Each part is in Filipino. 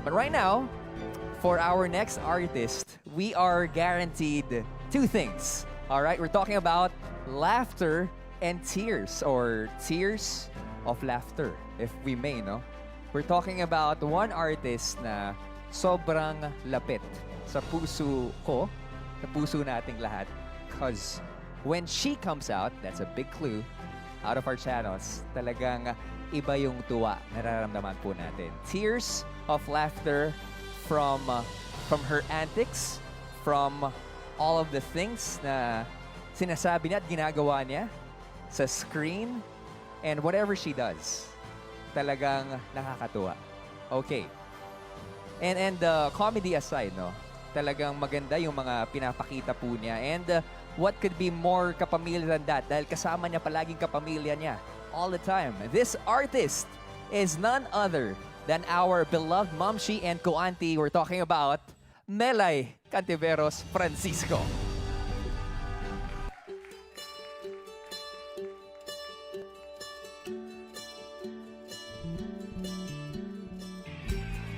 But right now, for our next artist, we are guaranteed two things. All right, we're talking about laughter and tears, or tears of laughter, if we may, no? We're talking about one artist na sobrang lapit sa puso ko, sa puso nating lahat. Because when she comes out, that's a big clue, out of our channels, talagang iba yung tuwa nararamdaman po natin. Tears of laughter from her antics, from all of the things na sinasabi niya at ginagawa niya sa screen, and whatever she does. Talagang nakakatuwa. Okay. And comedy aside, no? Talagang maganda yung mga pinapakita po niya. And what could be more kapamilya than that? Dahil kasama niya palaging kapamilya niya all the time. This artist is none other than our beloved Momshi and Ko-auntie. We're talking about Melay Cantiveros Francisco.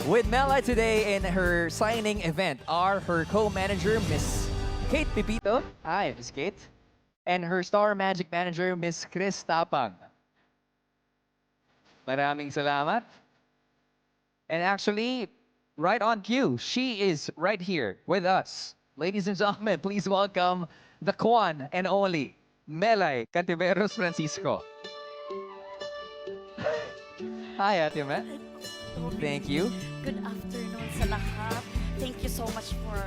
With Melay today in her signing event are her co-manager, Miss Kate Pipito. Hi, Miss Kate. And her star magic manager, Miss Chris Tapang. Maraming salamat. And actually, right on cue, she is right here with us. Ladies and gentlemen, please welcome the Kwan and only Melay Cantiveros Francisco. Hi, Ate Mel. Thank you. Good afternoon sa lahat. Thank you so much for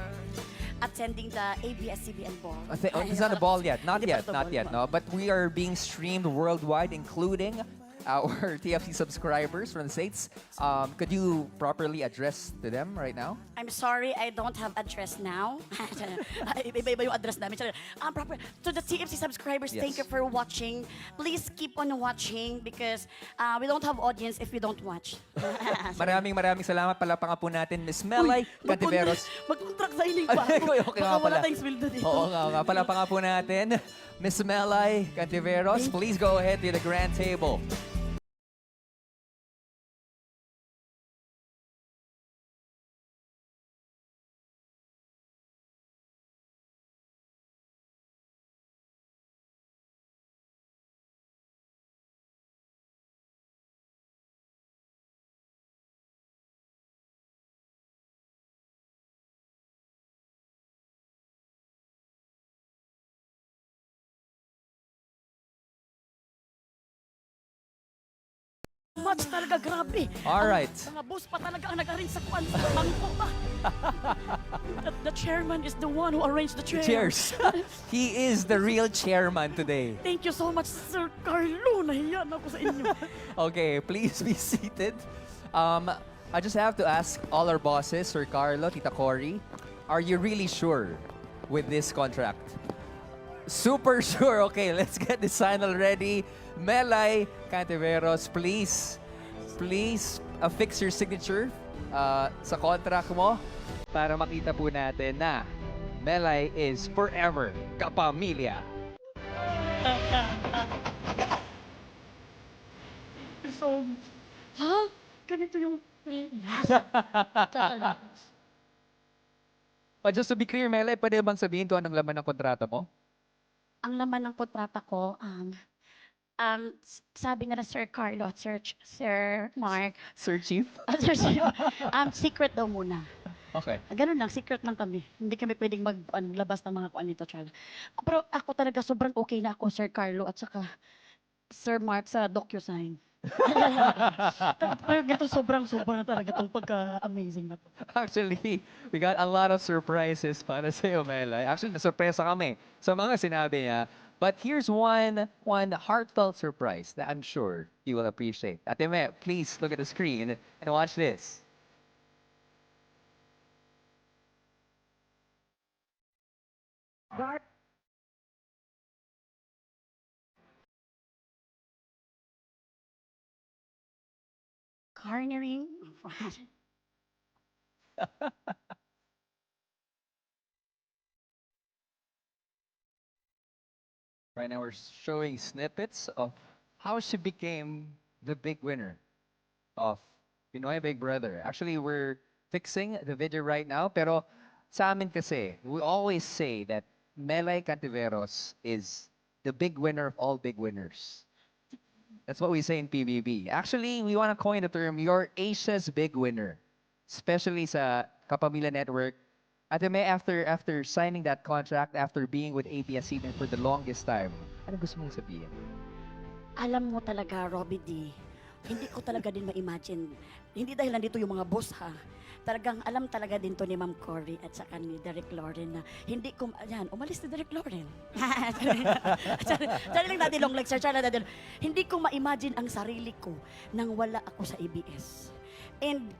attending the ABS-CBN ball. It's not a ball yet. Not yet. No. But we are being streamed worldwide, including our TFC subscribers from the States. Could you properly address to them right now? I'm sorry, I don't have address now. Iba-iba yung address namin. Proper. To the TFC subscribers, Yes. thank you for watching. Please keep on watching because we don't have audience if we don't watch. Maraming salamat. Palapangan po natin, Miss Melay Cantiveros. Mag-contract signing pa ako. Okay nga Baka wala pala. tayong sweldo dito. Oo nga. Palapangan po natin, Miss Melay Cantiveros. Please go ahead to the grand table. Much talaga, grabe. All right. Mga boss pa talaga ang nag-arrange sa kwan. Bangko pa. The chairman is the one who arranged the chair. Cheers. He is the real chairman today. Thank you so much, Sir Carlo. Nahiyan ako sa inyo. Okay, please be seated. I just have to ask all our bosses, Sir Carlo, Tita Cory, are you really sure with this contract? Super sure. Okay, let's get this sign already. Melay Cantiveros, please affix your signature sa contract mo para makita po natin na Melay is forever kapamilya. So, ha? Ganito yung... But just to be clear, Melay, pwede bang sabihin to anong laman ng kontrata mo? Ang laman ng kontrata ko, sabi nga na Sir Carlo, Sir Mark, Sir Chief? Sir Chief, secret daw muna. Okay. Ganun lang, secret lang kami. Hindi kami pwedeng maglabas ng mga kuan nito, Charles. Pero ako talaga sobrang okay na ako, Sir Carlo, at saka Sir Mark sa DocuSign. Pero ganito, sobrang na talaga itong pagka-amazing na to. Actually, we got a lot of surprises para sa iyo, Melay. Actually, nasurpresa kami sa mga sinabi niya. But here's one heartfelt surprise that I'm sure you will appreciate. Ate Me, please look at the screen and watch this. Cornering. Right now, we're showing snippets of how she became the big winner of Pinoy Big Brother. Actually, we're fixing the video right now. Pero sa amin kasi, we always say that Melay Cantiveros is the big winner of all big winners. That's what we say in PBB. Actually, we want to coin the term, you're Asia's big winner. Especially sa Kapamilya Network. Ate May, after signing that contract, after being with ABS-CBN for the longest time, ano gusto mong sabihin? Alam mo talaga, Robbie D, hindi ko talaga din ma-imagine. Hindi dahil nandito yung mga boss ha. Talagang alam talaga din to ni Ma'am Cory at saka ni Derek Lauren na hindi ko, yan, umalis na Derek Lauren. Sorry lang natin, long legs, sir, sorry lang natin. Hindi ko ma-imagine ang sarili ko nang wala ako sa ABS. And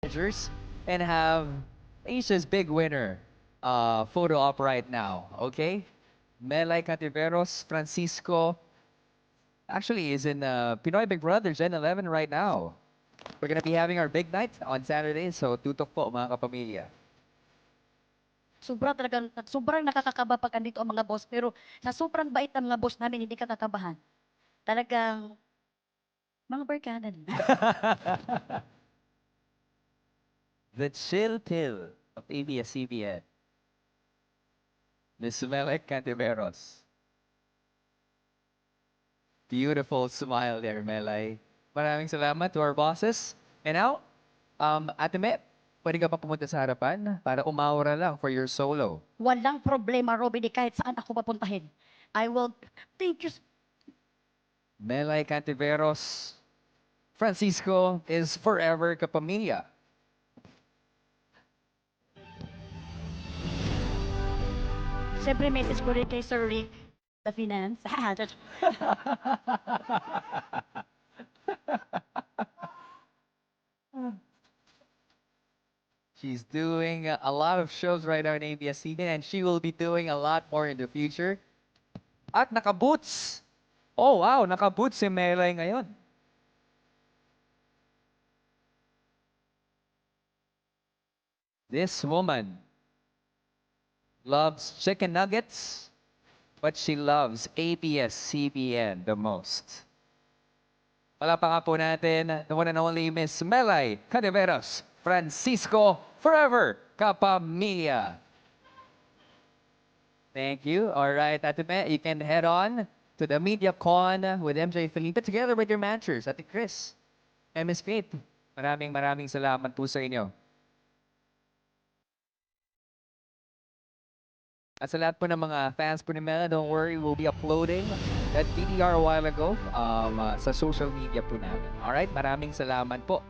Managers and have Asia's big winner photo op right now. Okay, Melay Cantiveros, Francisco actually is in Pinoy Big Brother Gen 11 right now. We're gonna be having our big night on Saturday, so tutok po mga kapamilya. sobrang nakakakaba pag andito ang mga boss, pero sa sobrang bait ng mga boss namin, hindi ka kakabahan. Talagang, mga barkada din. The chill pill of ABS-CBN. Miss Melay Cantiveros. Beautiful smile there, Melay. Maraming salamat to our bosses. And now, Ate Met, pwede ka pa pumunta sa harapan para umawara lang for your solo. Walang problema, Robby, di kahit saan ako papuntahin. I will, thank you. Melay Cantiveros, Francisco is forever kapamilya. Siyempre, message ko rin kay Sir Rick, the finance. She's doing a lot of shows right now in ABS-CBN and she will be doing a lot more in the future. At naka-boots! Oh wow, naka-boots si Melay ngayon. This woman loves chicken nuggets, but she loves ABS-CBN the most. Palapa nga po natin, the one and only Miss Melay Cantiveros, Francisco, forever kapamilya. Thank you. All right, Ate Me, you can head on to the Media Con with MJ Felipe together with your managers, Ate Chris and Miss Faith. Maraming salamat po sa inyo. At sa lahat po ng mga fans po ni Mela, don't worry, we'll be uploading that VDR a while ago sa social media po namin. Alright, maraming salamat po.